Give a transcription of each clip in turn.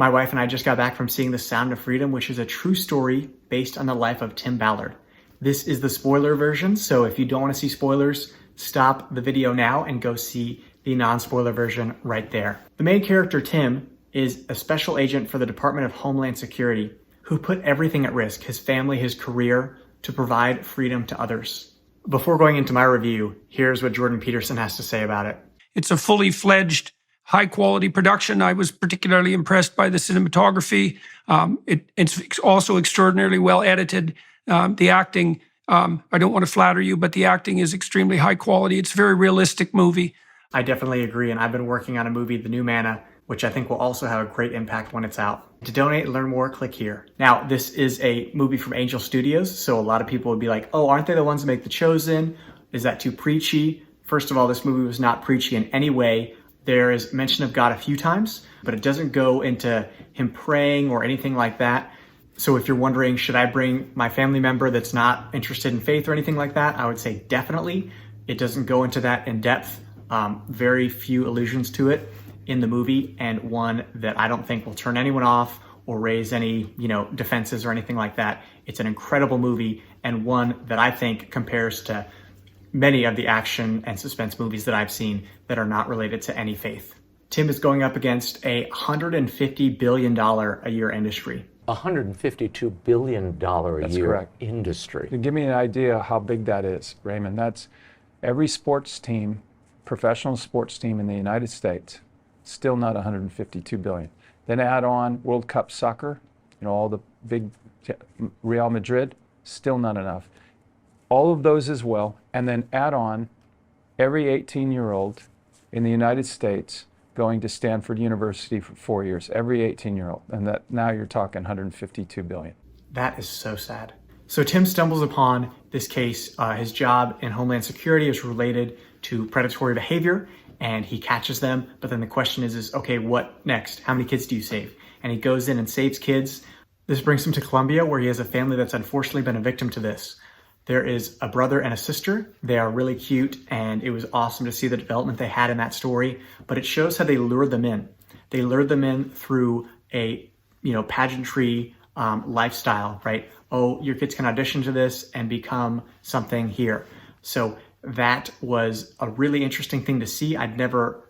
My wife and I just got back from seeing The Sound of Freedom, which is a true story based on the life of Tim Ballard. This is the spoiler version, so if you don't want to see spoilers, stop the video now and go see the non-spoiler version right there. The main character, Tim, is a special agent for the Department of Homeland Security who put everything at risk, his family, his career, to provide freedom to others. Before going into my review, here's what Jordan Peterson has to say about it. It's a fully fledged, high-quality production. I was particularly impressed by the cinematography. It's also extraordinarily well edited. The acting, I don't want to flatter you, but the acting is extremely high quality. It's a very realistic movie. I definitely agree, and I've been working on a movie, The New Manna, which I think will also have a great impact when it's out. To donate and learn more, click here. Now, this is a movie from Angel Studios, so a lot of people would be like, oh, aren't they the ones that make The Chosen? Is that too preachy? First of all, this movie was not preachy in any way. There is mention of God a few times, but it doesn't go into him praying or anything like that. So if you're wondering, should I bring my family member that's not interested in faith or anything like that? I would say definitely. It doesn't go into that in depth. Very few allusions to it in the movie, and one that I don't think will turn anyone off or raise any, defenses or anything like that. It's an incredible movie, and one that I think compares to many of the action and suspense movies that I've seen that are not related to any faith. Tim is going up against a $150 billion a year industry. $152 billion a year correct. Industry. To give me an idea how big that is, Raymond, that's every sports team, professional sports team in the United States, still not $152 billion. Then add on World Cup soccer, all the big Real Madrid, still not enough. All of those as well, and then add on every 18-year-old in the United States going to Stanford University for 4 years, every 18-year-old, and that now you're talking $152 billion. That is so sad. So Tim stumbles upon this case. His job in Homeland Security is related to predatory behavior, and he catches them. But then the question is okay, what next? How many kids do you save? And he goes in and saves kids. This brings him to Colombia, where he has a family that's unfortunately been a victim to this. There is a brother and a sister. They are really cute, and it was awesome to see the development they had in that story. But it shows how they lured them in. They lured them in through a, pageantry lifestyle, right? Oh, your kids can audition to this and become something here. So that was a really interesting thing to see. I'd never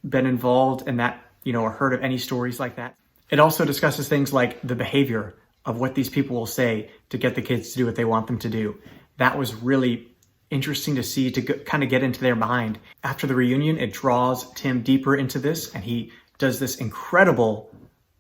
been involved in that, or heard of any stories like that. It also discusses things like the behavior of what these people will say to get the kids to do what they want them to do. That was really interesting to see, to kind of get into their mind. After the reunion, it draws Tim deeper into this, and he does this incredible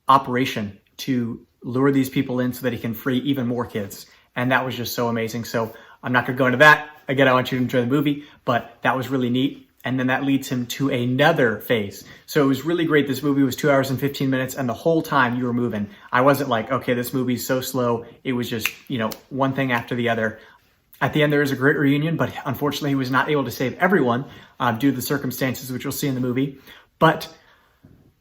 operation to lure these people in so that he can free even more kids. And that was just so amazing. So I'm not gonna go into that. Again, I want you to enjoy the movie, but that was really neat. And then that leads him to another phase. So it was really great. This movie was 2 hours and 15 minutes, and the whole time you were moving. I wasn't like, okay, this movie's so slow. It was just, one thing after the other. At the end, there is a great reunion, but unfortunately he was not able to save everyone due to the circumstances, which you'll see in the movie. But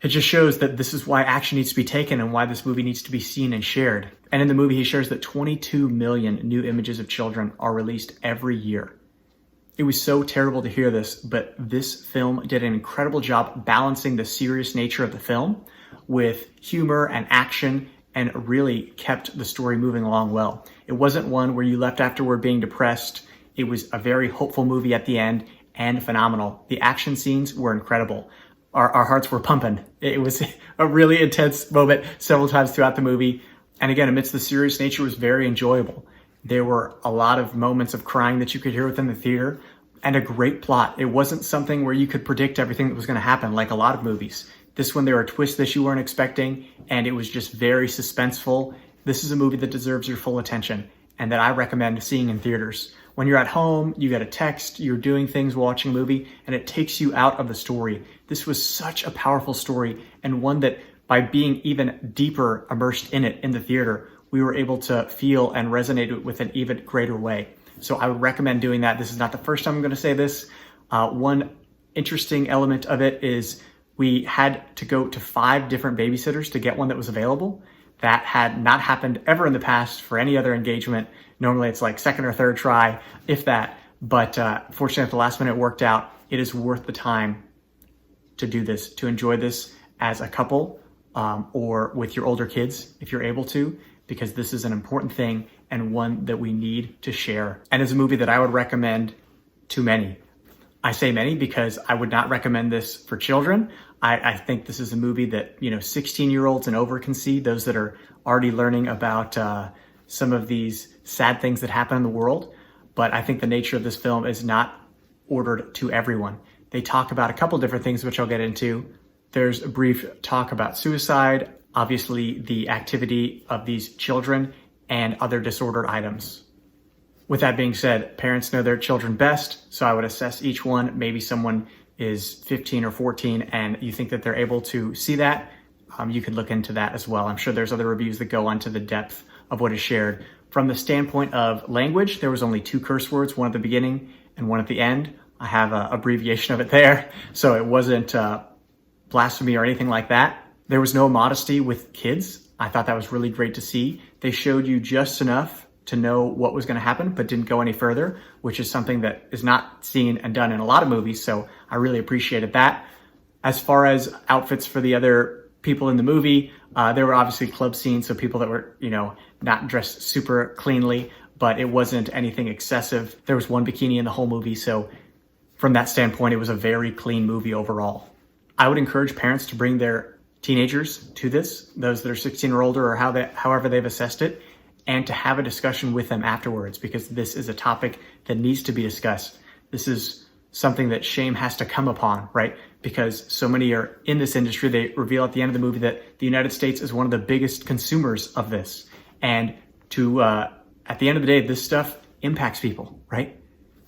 it just shows that this is why action needs to be taken and why this movie needs to be seen and shared. And in the movie, he shares that 22 million new images of children are released every year. It was so terrible to hear this, but this film did an incredible job balancing the serious nature of the film with humor and action, and really kept the story moving along well. It wasn't one where you left afterward being depressed. It was a very hopeful movie at the end, and phenomenal. The action scenes were incredible. Our hearts were pumping. It was a really intense moment several times throughout the movie. And again, amidst the serious nature, it was very enjoyable. There were a lot of moments of crying that you could hear within the theater, and a great plot. It wasn't something where you could predict everything that was going to happen like a lot of movies. This one, there were twists that you weren't expecting, and it was just very suspenseful. This is a movie that deserves your full attention, and that I recommend seeing in theaters. When you're at home, you get a text, you're doing things, watching a movie, and it takes you out of the story. This was such a powerful story, and one that by being even deeper immersed in it in the theater, we were able to feel and resonate with an even greater way. So I would recommend doing that. This is not the first time I'm going to say this. One interesting element of it is we had to go to 5 different babysitters to get one that was available. That had not happened ever in the past for any other engagement. Normally it's like second or third try, if that. But fortunately at the last minute it worked out. It is worth the time to do this, to enjoy this as a couple or with your older kids if you're able to, because this is an important thing and one that we need to share. And it's a movie that I would recommend to many. I say many because I would not recommend this for children. I think this is a movie that, 16-year-olds and over can see, those that are already learning about some of these sad things that happen in the world. But I think the nature of this film is not ordered to everyone. They talk about a couple different things, which I'll get into. There's a brief talk about suicide, obviously the activity of these children, and other disordered items. With that being said, parents know their children best, so I would assess each one. Maybe someone is 15 or 14 and you think that they're able to see that, you could look into that as well. I'm sure there's other reviews that go onto the depth of what is shared. From the standpoint of language, there was only 2 curse words, one at the beginning and one at the end. I have an abbreviation of it there, so it wasn't blasphemy or anything like that. There was no modesty with kids. I thought that was really great to see. They showed you just enough to know what was going to happen, but didn't go any further, which is something that is not seen and done in a lot of movies. So I really appreciated that. As far as outfits for the other people in the movie, there were obviously club scenes, so people that were, not dressed super cleanly, but it wasn't anything excessive. There was one bikini in the whole movie, so from that standpoint, it was a very clean movie overall. I would encourage parents to bring their teenagers to this, those that are 16 or older, or however they've assessed it, and to have a discussion with them afterwards, because this is a topic that needs to be discussed. This is something that shame has to come upon, right? Because so many are in this industry. They reveal at the end of the movie that the United States is one of the biggest consumers of this. And at the end of the day, this stuff impacts people, right?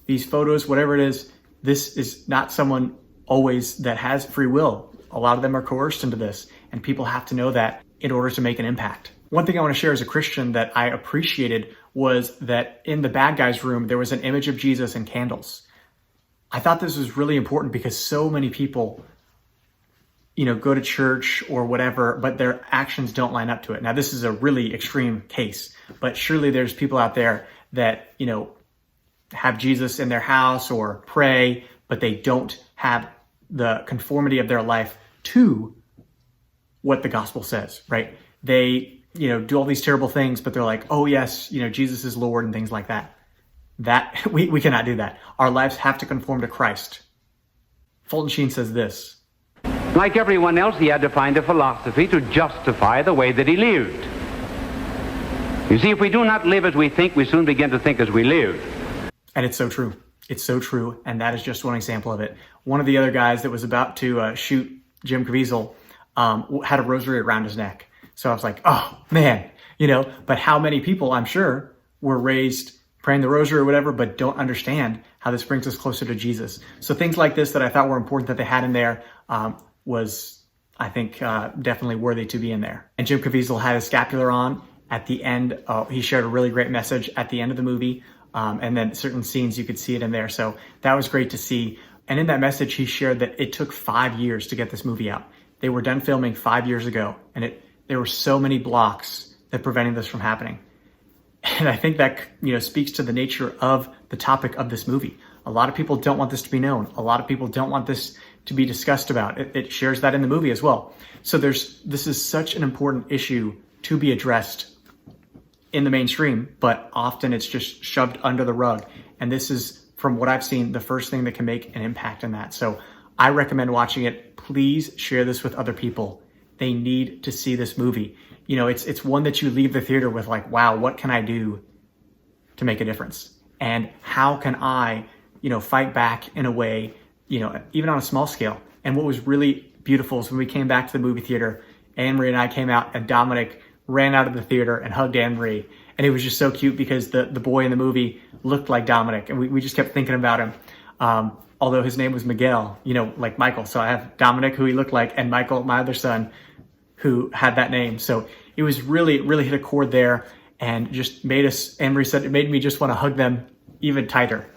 These photos, whatever it is, this is not someone always that has free will. A lot of them are coerced into this, and people have to know that in order to make an impact. One thing I want to share as a Christian that I appreciated was that in the bad guy's room, there was an image of Jesus and candles. I thought this was really important because so many people, go to church or whatever, but their actions don't line up to it. Now, this is a really extreme case, but surely there's people out there that, have Jesus in their house or pray, but they don't have the conformity of their life to what the gospel says, right? They, do all these terrible things, but they're like, oh yes, Jesus is Lord and things like that. That we cannot do that. Our lives have to conform to Christ. Fulton Sheen says this. Like everyone else, he had to find a philosophy to justify the way that he lived. You see, if we do not live as we think, we soon begin to think as we live. And it's so true. It's so true. And that is just one example of it. One of the other guys that was about to shoot Jim Caviezel had a rosary around his neck. So I was like, oh man, but how many people, I'm sure, were raised praying the rosary or whatever, but don't understand how this brings us closer to Jesus. So things like this that I thought were important that they had in there was, I think, definitely worthy to be in there. And Jim Caviezel had his scapular on at the end. He shared a really great message at the end of the movie. And then certain scenes, you could see it in there. So that was great to see. And in that message, he shared that it took 5 years to get this movie out. They were done filming 5 years ago, and there were so many blocks that prevented this from happening. And I think that, speaks to the nature of the topic of this movie. A lot of people don't want this to be known. A lot of people don't want this to be discussed about. It shares that in the movie as well. So this is such an important issue to be addressed in the mainstream, but often it's just shoved under the rug. And this is, from what I've seen, the first thing that can make an impact in that. So I recommend watching it. Please share this with other people. They need to see this movie. It's one that you leave the theater with like, wow, what can I do to make a difference? And how can I, fight back in a way, even on a small scale. And what was really beautiful is when we came back to the movie theater, Anne-Marie and I came out and Dominic ran out of the theater and hugged Anne-Marie. And it was just so cute because the boy in the movie looked like Dominic. And we just kept thinking about him. Although his name was Miguel, like Michael. So I have Dominic, who he looked like, and Michael, my other son, who had that name. So it was really, really hit a chord there and just made us, Anne-Marie said, it made me just want to hug them even tighter,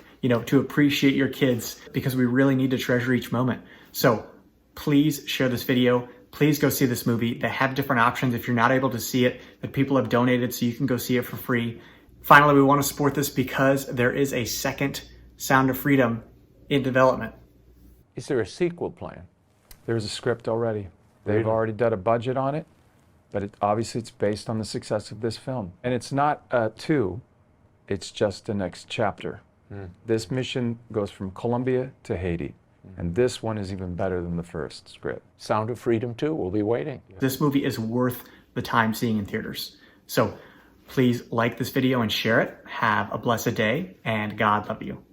to appreciate your kids, because we really need to treasure each moment. So please share this video. Please go see this movie. They have different options if you're not able to see it that people have donated, so you can go see it for free. Finally, we want to support this because there is a second Sound of Freedom in development. Is there a sequel plan? There's a script already. They've already done a budget on it, but obviously it's based on the success of this film. And it's not a 2, it's just the next chapter. This mission goes from Colombia to Haiti, and this one is even better than the first script. Sound of Freedom 2, we'll be waiting. This movie is worth the time seeing in theaters. So please like this video and share it. Have a blessed day, and God love you.